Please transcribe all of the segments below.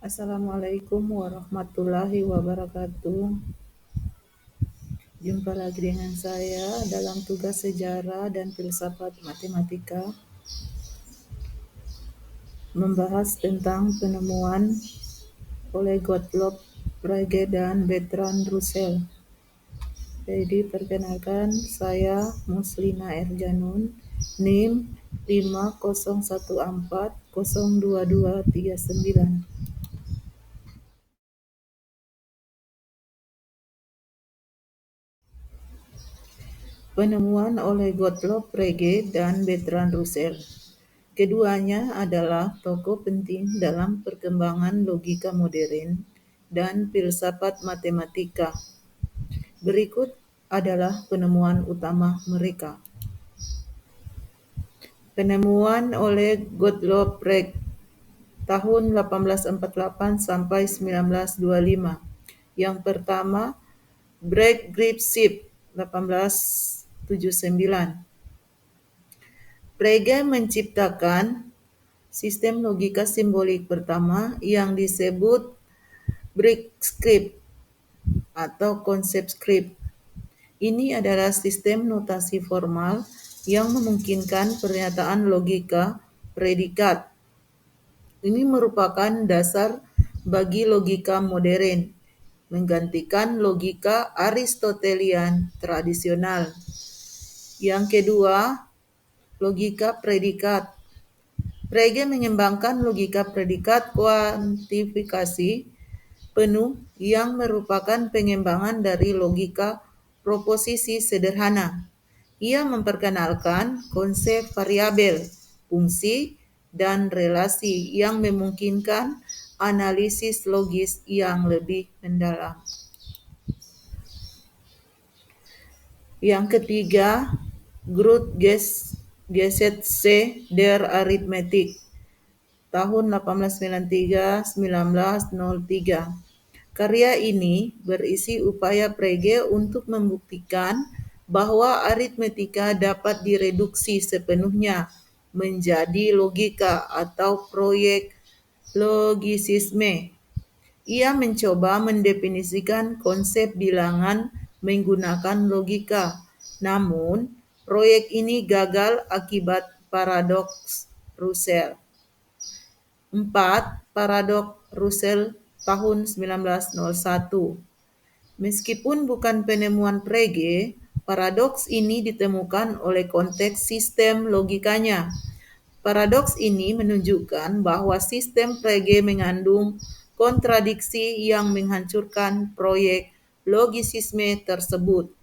Assalamualaikum warahmatullahi wabarakatuh. Jumpa lagi dengan saya dalam tugas sejarah dan filsafat matematika, membahas tentang penemuan oleh Gottlob Frege dan Bertrand Russell. Jadi perkenalkan, saya Muslina Erjanun, NIM 501402239. Penemuan oleh Gottlob Frege dan Bertrand Russell. Keduanya adalah tokoh penting dalam perkembangan logika modern dan filsafat matematika. Berikut adalah penemuan utama mereka. Penemuan oleh Gottlob Frege tahun 1848 sampai 1925. Yang pertama, Bragg Grip Shift 1879. Frege menciptakan sistem logika simbolik pertama yang disebut Bragg script atau konsep script. Ini adalah sistem notasi formal yang memungkinkan pernyataan logika predikat. Ini merupakan dasar bagi logika modern, menggantikan logika Aristotelian tradisional. Yang kedua, logika predikat. Frege mengembangkan logika predikat kuantifikasi penuh yang merupakan pengembangan dari logika proposisi sederhana. Ia memperkenalkan konsep variabel, fungsi, dan relasi yang memungkinkan analisis logis yang lebih mendalam. Yang ketiga, Grundgesetze der Arithmetik tahun 1893-1903. Karya ini berisi upaya Frege untuk membuktikan bahwa aritmetika dapat direduksi sepenuhnya menjadi logika atau proyek logisisme. Ia mencoba mendefinisikan konsep bilangan menggunakan logika. Namun, proyek ini gagal akibat paradoks Russell. 4. Paradoks Russell tahun 1901. Meskipun bukan penemuan Frege, paradoks ini ditemukan oleh konteks sistem logikanya. Paradoks ini menunjukkan bahwa sistem Frege mengandung kontradiksi yang menghancurkan proyek logisisme tersebut.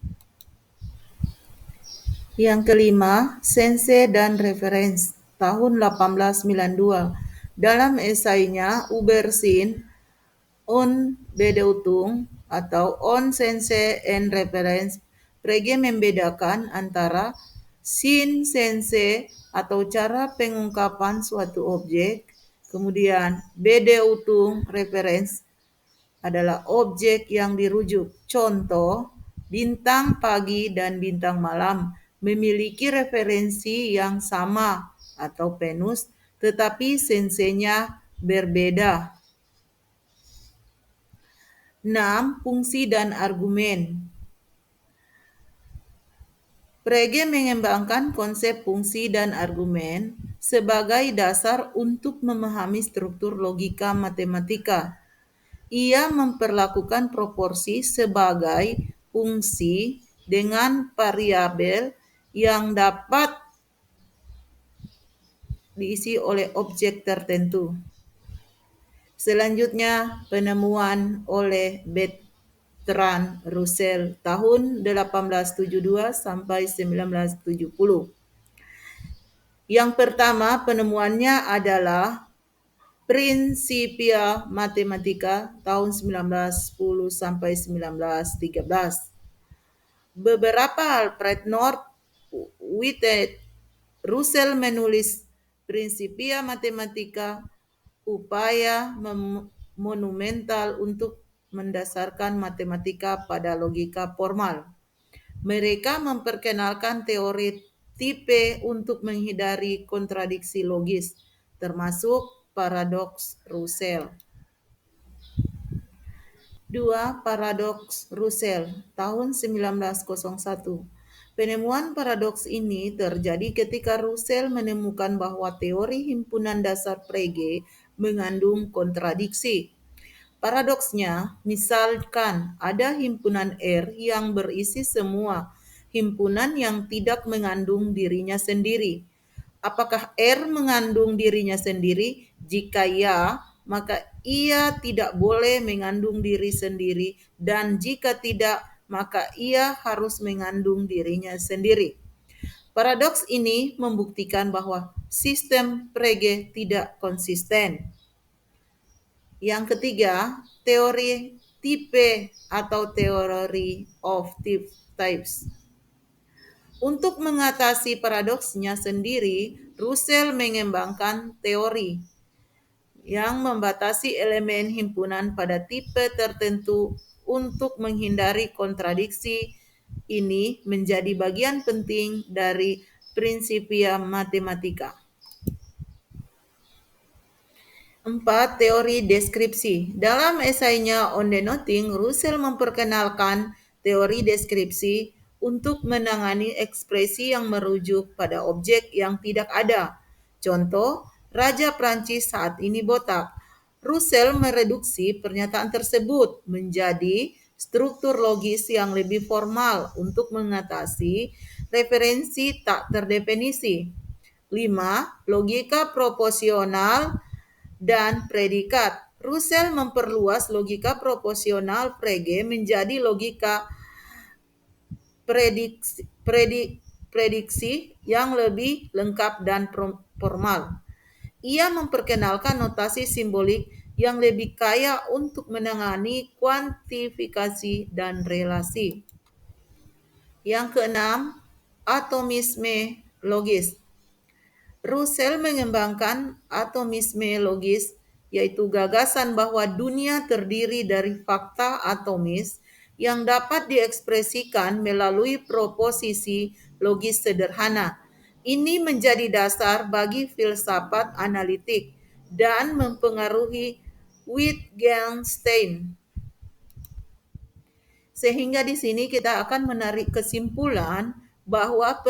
Yang kelima, Sense dan Referensi tahun 1892. Dalam esainya Übersinn und Bedeutung atau On Sense and Reference, Frege membedakan antara Sinn Sense atau cara pengungkapan suatu objek, kemudian Bedeutung Reference adalah objek yang dirujuk. Contoh, bintang pagi dan bintang malam memiliki referensi yang sama atau Venus, tetapi sensenya berbeda. 6. Fungsi dan argumen. Frege mengembangkan konsep fungsi dan argumen sebagai dasar untuk memahami struktur logika matematika. Ia memperlakukan proporsi sebagai fungsi dengan variabel yang dapat diisi oleh objek tertentu. Selanjutnya, penemuan oleh Bertrand Russell tahun 1872 sampai 1970. Yang pertama, penemuannya adalah Principia Mathematica tahun 1910 sampai 1913. Beberapa Alfred North Whitehead Russell menulis Principia Mathematica, upaya monumental untuk mendasarkan matematika pada logika formal. Mereka memperkenalkan teori tipe untuk menghindari kontradiksi logis, termasuk paradoks Russell. 2. Paradoks Russell, tahun 1901. Penemuan paradoks ini terjadi ketika Russell menemukan bahwa teori himpunan dasar Frege mengandung kontradiksi. Paradoksnya, misalkan ada himpunan R yang berisi semua himpunan yang tidak mengandung dirinya sendiri. Apakah R mengandung dirinya sendiri? Jika ya, maka ia tidak boleh mengandung diri sendiri, dan jika tidak, maka ia harus mengandung dirinya sendiri. Paradoks ini membuktikan bahwa sistem Frege tidak konsisten. Yang ketiga, teori tipe atau teori of types. Untuk mengatasi paradoksnya sendiri, Russell mengembangkan teori yang membatasi elemen himpunan pada tipe tertentu untuk menghindari kontradiksi. Ini menjadi bagian penting dari Principia Mathematica. 4. Teori deskripsi. Dalam esainya On the Nothing, Russell memperkenalkan teori deskripsi untuk menangani ekspresi yang merujuk pada objek yang tidak ada. Contoh, Raja Prancis saat ini botak. Russell mereduksi pernyataan tersebut menjadi struktur logis yang lebih formal untuk mengatasi referensi tak terdefinisi. 5. Logika proporsional dan predikat. Russell memperluas logika proporsional Frege menjadi logika prediksi yang lebih lengkap dan formal. Ia memperkenalkan notasi simbolik yang lebih kaya untuk menangani kuantifikasi dan relasi. Yang keenam, atomisme logis. Russell mengembangkan atomisme logis, yaitu gagasan bahwa dunia terdiri dari fakta atomis yang dapat diekspresikan melalui proposisi logis sederhana. Ini menjadi dasar bagi filsafat analitik dan mempengaruhi Wittgenstein. Sehingga di sini kita akan menarik kesimpulan bahwa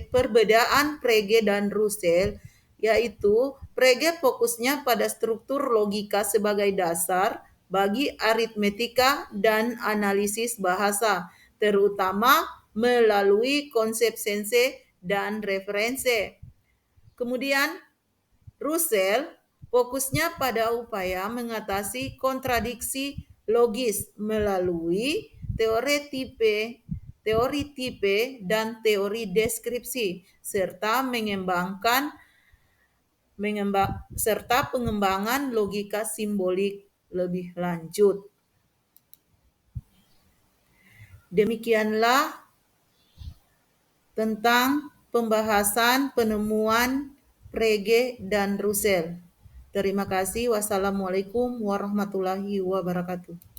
perbedaan Frege dan Russell, yaitu Frege fokusnya pada struktur logika sebagai dasar bagi aritmetika dan analisis bahasa, terutama melalui konsep sense dan referensi. Kemudian Russell fokusnya pada upaya mengatasi kontradiksi logis melalui teori tipe dan teori deskripsi, serta pengembangan logika simbolik lebih lanjut. Demikianlah tentang pembahasan penemuan Frege dan Russell. Terima kasih. Wassalamualaikum warahmatullahi wabarakatuh.